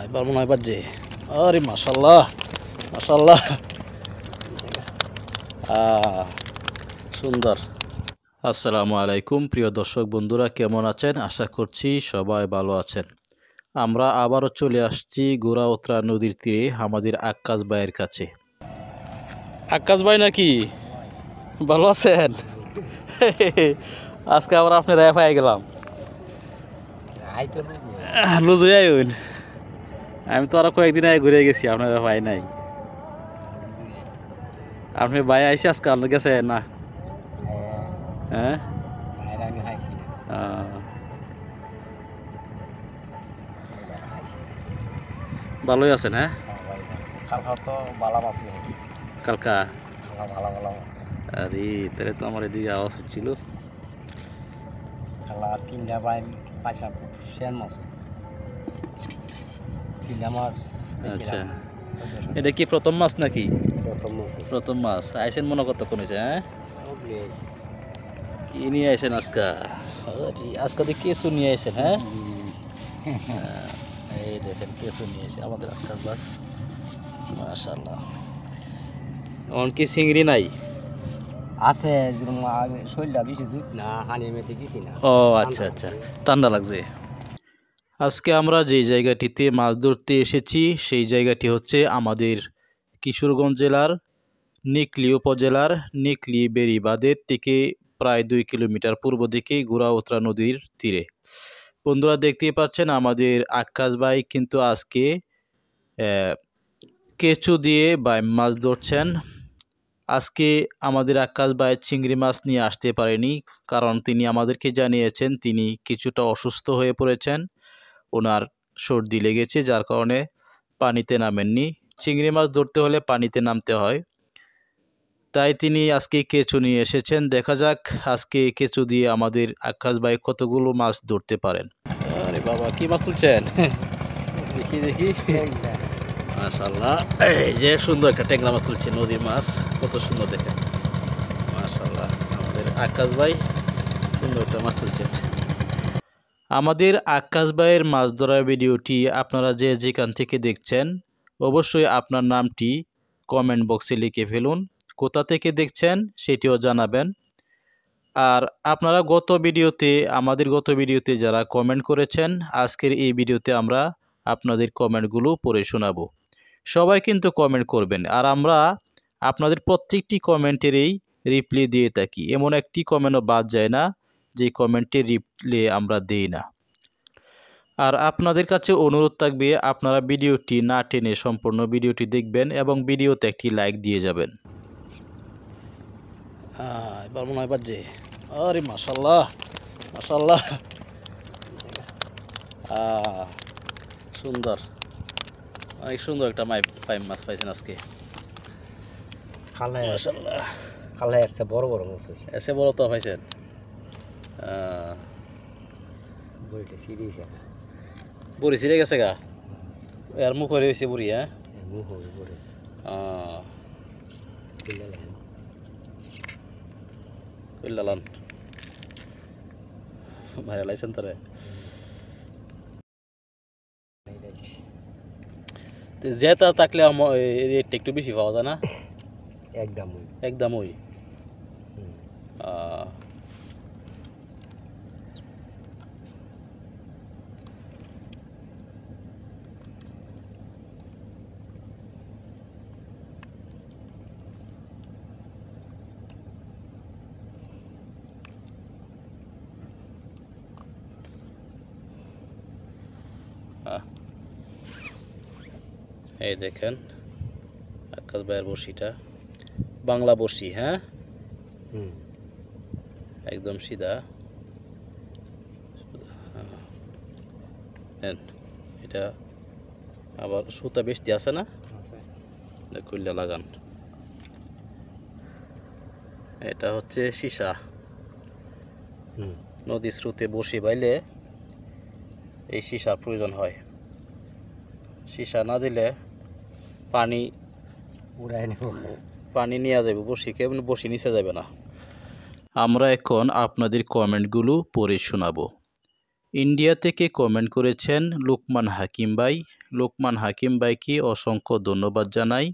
এবার মনে হয় বাজে। আরে মাশাল্লাহ মাশাল্লাহ, সুন্দর। আসসালামু আলাইকুম প্রিয় দর্শক বন্ধুরা, কেমন আছেন? আশা করছি সবাই ভালো আছেন। আমরা আবারও চলে আসছি গোড়াউত্রা নদীর তীরে আমাদের আক্কাস ভাইয়ের কাছে। আক্কাস ভাই নাকি? ভালো আছেন? আজকে আবার আপনার পাই গেলাম। লুজ হয়ে আইন, আমি তো আরো কয়েকদিন আগে ঘুরে গেছি, আপনারা ভাই নাই। আপনি ভাই আইসি আজকে আপনার গেছে না? হ্যাঁ, ভালোই আছেন? হ্যাঁ, কালকা আরে তাহলে তো আমার এদিকে আওয়াজ হচ্ছিল। আচ্ছা, এটা কি প্রথম মাছ নাকি? প্রথম মাছ আইসেন মনে কতক্ষণ হয়েছে? হ্যাঁ, কি নিয়ে আইসেন আজকা? আজকা দিয়ে কেঁচু নিয়ে আইসেন? হ্যাঁ, এই দেখেন কেঁচু নিয়ে এসে আমাদের আক্কাস ভাই, মাশাআল্লাহ। এখন কি চিংড়ি নাই? আছে শরীরটা বেশি জুত না, হানি মেতে গেছি না। ও আচ্ছা আচ্ছা, ঠান্ডা লাগছে। আজকে আমরা যে জায়গাটিতে মাছ ধরতে এসেছি সেই জায়গাটি হচ্ছে আমাদের কিশোরগঞ্জ জেলার নিকলী উপজেলার নিকলী বেড়িবাঁধের থেকে প্রায় 2 কিলোমিটার পূর্ব দিকে গোড়াউত্রা নদীর তীরে। বন্ধুরা দেখতেই পাচ্ছেন আমাদের আক্কাস ভাই কিন্তু আজকে কেঁচু দিয়ে বাইম মাছ ধরছেন। আজকে আমাদের আক্কাস ভাই চিংড়ি মাছ নিয়ে আসতে পারেনি, কারণ তিনি আমাদেরকে জানিয়েছেন তিনি কিছুটা অসুস্থ হয়ে পড়েছেন, ওনার সর্দি লেগেছে, যার কারণে পানিতে নামেননি। চিংড়ি মাছ ধরতে হলে পানিতে নামতে হয়, তাই তিনি আজকে কেঁচু নিয়ে এসেছেন। দেখা যাক আজকে কেঁচু দিয়ে আমাদের আক্কাস ভাই কতগুলো মাছ ধরতে পারেন। আরে বাবা, কি মাছ তুলছেন? দেখি দেখি, মাশাআল্লাহ, এই যে সুন্দর একটা ট্যাংরা মাছ তুলছে, নদীর মাছ, কত সুন্দর দেখেন, মাশাআল্লাহ। আমাদের আক্কাস ভাই সুন্দর একটা মাছ তুলছেন। আমাদের আক্কাস ভাইয়ের মাছ ধরার ভিডিওটি আপনারা যে যেখান থেকে দেখছেন অবশ্যই আপনার নামটি কমেন্ট বক্সে লিখে ফেলুন, কোথা থেকে দেখছেন সেটিও জানাবেন। আর আপনারা আমাদের গত ভিডিওতে যারা কমেন্ট করেছেন, আজকের এই ভিডিওতে আমরা আপনাদের কমেন্টগুলো পড়ে শোনাবো। সবাই কিন্তু কমেন্ট করবেন, আর আমরা আপনাদের প্রত্যেকটি কমেন্টেরই রিপ্লাই দিয়ে থাকি, এমন একটি কমেন্টও বাদ যায় না যে কমেন্টের রিপ্লাই আমরা দেই না। আর আপনাদের কাছে অনুরোধ থাকবে আপনারা ভিডিওটি না টেনে সম্পূর্ণ ভিডিওটি দেখবেন এবং ভিডিওতে একটি লাইক দিয়ে যাবেন। এবার মনে হয় বাজে। আরে মাশাল্লাহ মাশাল্লাহ, সুন্দর, অনেক সুন্দর একটা পাইম মাছ পাইছেন আজকে। মাশাল্লাহ, খালে এসে বড় বড় মাছ হয়েছে, এসে বড় তো পাইছেন। বুড়ি ছিঁড়ে গেছে গা, এর মুখ হয়ে হয়েছে বুড়ি। হ্যাঁ, লালান ভাইরা লাইছেন তারে। যেটা থাকলে রেটটা একটু বেশি পাওয়া যায় না? একদম একদম ওই এই দেখেন আক্কাস ভাইয়ের বড়শিটা, বাংলা বড়শি। হ্যাঁ, একদম সিধা। এটা আবার সুতা বেশি আছে না, খুললে লাগান। এটা হচ্ছে সীসা। নদীর স্রোতে বসি বাইলে এই সীসার প্রয়োজন হয়, সীসা না দিলে পানি নিয়ে যাবে বসিকে, বসি নিচে যাবে না। আমরা এখন আপনাদের কমেন্টগুলো পড়ে শোনাবো। ইন্ডিয়া থেকে কমেন্ট করেছেন লুকমান হাকিম ভাই। লুকমান হাকিম ভাইকে অসংখ্য ধন্যবাদ জানাই।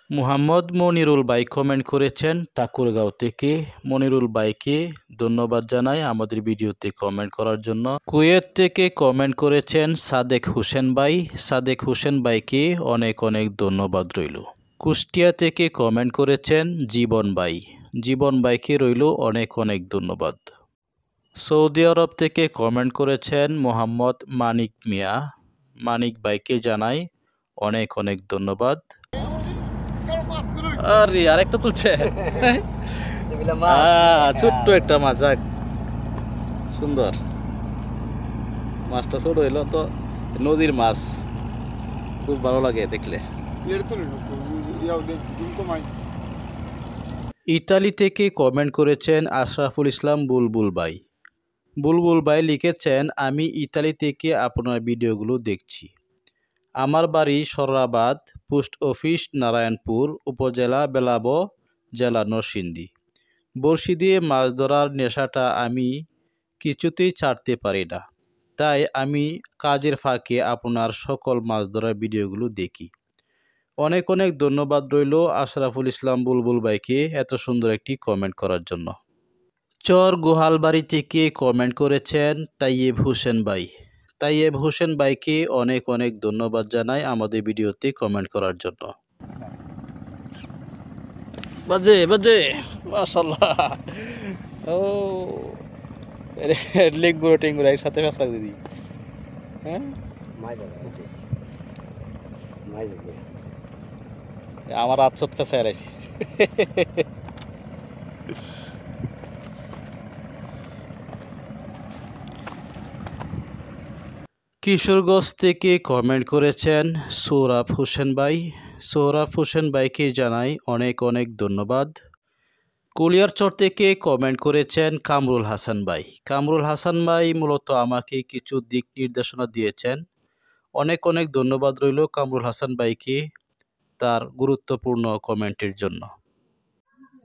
মুহাম্মদ মনিরুল ভাই কমেন্ট করেছেন ঠাকুরগাঁও থেকে। মনিরুল ভাইকে ধন্যবাদ জানাই আমাদের ভিডিওতে কমেন্ট করার জন্য। কুয়েত থেকে কমেন্ট করেছেন সাদেক হোসেন ভাই। সাদেক হোসেন ভাইকে অনেক অনেক ধন্যবাদ রইল। কুষ্টিয়া থেকে কমেন্ট করেছেন জীবন ভাই। জীবন ভাইকে রইল অনেক অনেক ধন্যবাদ। সৌদি আরব থেকে কমেন্ট করেছেন মোহাম্মদ মানিক মিয়া। মানিক ভাইকে জানাই অনেক অনেক ধন্যবাদ। আরে আরেকটা তুলছে, ছোট্ট একটা মাছ, যাক সুন্দর মাছটা। ছোট হইলো তো নদীর মাছ, খুব ভালো লাগে দেখলে। ইতালি থেকে কমেন্ট করেছেন আশরাফুল ইসলাম বুলবুল ভাই। বুলবুল ভাই লিখেছেন আমি ইতালি থেকে আপনার ভিডিওগুলো দেখছি। আমার বাড়ি সরাবাদ, পোস্ট অফিস নারায়ণপুর, উপজেলা বেলাব, জেলা নরসিংদী। বড়শি দিয়ে মাছ ধরার নেশাটা আমি কিছুতেই ছাড়তে পারি না, তাই আমি কাজের ফাঁকে আপনার সকল মাছ ধরার ভিডিওগুলো দেখি। অনেক অনেক ধন্যবাদ রইল আশরাফুল ইসলাম বুলবুল ভাইকে এত সুন্দর একটি কমেন্ট করার জন্য। চর গোহালবাড়ি থেকে কমেন্ট করেছেন তাইয়েব হোসেন ভাই। তাইয়েব হোসেন ভাইকে অনেক অনেক ধন্যবাদ জানাই আমাদের ভিডিওতে কমেন্ট করার জন্য। বাজে বাজে মাশাআল্লাহ। ও লেগুড়ো টেঙ্গুড়ো একসাথে ফেস লাগ দিদি। হ্যাঁ আমার আচ্ছত ফেসায় রাখছি। কিশোরগঞ্জ থেকে কমেন্ট করেছেন সৌরভ হোসেন ভাই। সৌরভ হোসেন ভাইকে জানাই অনেক অনেক ধন্যবাদ। কুলিয়ারচর থেকে কমেন্ট করেছেন কামরুল হাসান ভাই। কামরুল হাসান ভাই মূলত আমাকে কিছু দিক নির্দেশনা দিয়েছেন। অনেক অনেক ধন্যবাদ রইল কামরুল হাসান ভাইকে তার গুরুত্বপূর্ণ কমেন্টের জন্য।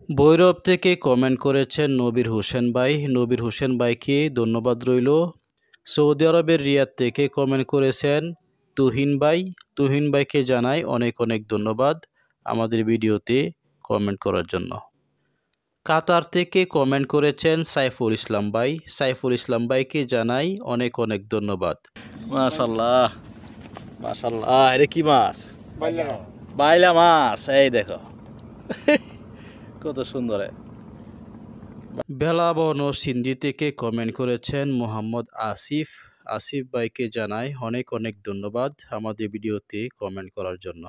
ভৈরব থেকে কমেন্ট করেছেন নবীর হোসেন ভাই। নবীর হোসেন ভাইকে ধন্যবাদ রইল। সৌদি আরবের রিয়াদ থেকে কমেন্ট করেছেন তুহিন ভাই। তুহিন ভাইকে জানাই অনেক অনেক ধন্যবাদ আমাদের ভিডিওতে কমেন্ট করার জন্য। কাতার থেকে কমেন্ট করেছেন সাইফুল ইসলাম ভাই। সাইফুল ইসলাম ভাইকে জানাই অনেক অনেক ধন্যবাদ। মাশাআল্লাহ মাশাআল্লাহ, এটা কি মাছ? বাইলা মাছ, এই দেখো কত সুন্দর। বেলাবন ও সিন্ধি থেকে কমেন্ট করেছেন মোহাম্মদ আসিফ। আসিফ ভাইকে জানাই অনেক অনেক ধন্যবাদ আমাদের ভিডিওতে কমেন্ট করার জন্য।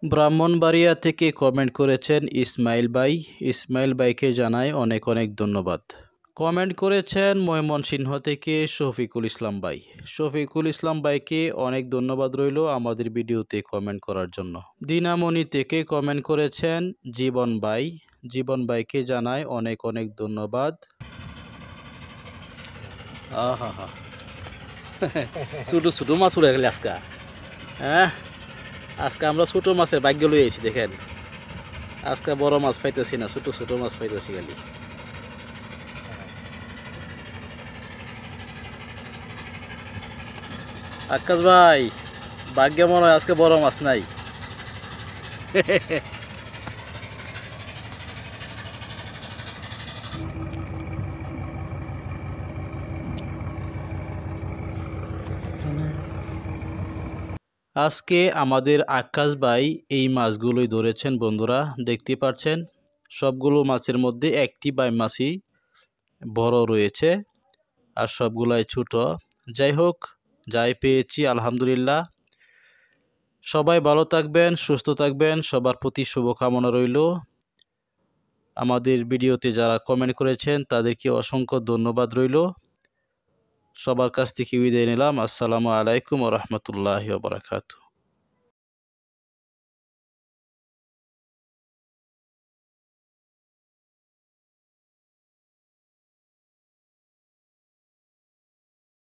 ব্রাহ্মণবাড়িয়া থেকে কমেন্ট করেছেন ইসমাইল ভাই। ইসমাইল ভাইকে জানাই অনেক অনেক ধন্যবাদ। কমেন্ট করেছেন ময়মনসিংহ থেকে শফিকুল ইসলাম ভাই। শফিকুল ইসলাম ভাইকে অনেক ধন্যবাদ রইল আমাদের ভিডিওতে কমেন্ট করার জন্য। দিনামণি থেকে কমেন্ট করেছেন জীবন ভাই। জীবন ভাইকে জানাই অনেক অনেক ধন্যবাদ। আহা হা, ছোট ছোট মাছ উড়ে গেলে আজকে। হ্যাঁ, আজকে আমরা ছোট মাছের ভাগ্য লই আইছি। দেখেন আজকে বড় মাছ পাইতেছি না, ছোট ছোট মাছ পাইতেছি খালি। আকাশ ভাই ভাগ্যে মনে হয় আজকে বড় মাছ নাই। আজকে আমাদের আকাশ ভাই এই মাছগুলোই ধরেছেন বন্ধুরা, দেখতে পাচ্ছেন সবগুলো মাছের মধ্যে একটি বাই মাছই বড় রয়েছে আর সবগুলাই ছোট। যাই হোক, যাই পেয়েছি আলহামদুলিল্লাহ। সবাই ভালো থাকবেন, সুস্থ থাকবেন, সবার প্রতি শুভকামনা রইল। আমাদের ভিডিওতে যারা কমেন্ট করেছেন তাদেরকে অসংখ্য ধন্যবাদ রইল। সবার কাছ থেকে বিদায় নিলাম। আসসালামু আলাইকুম ওয়া রাহমাতুল্লাহি ওয়া বারাকাতুহু।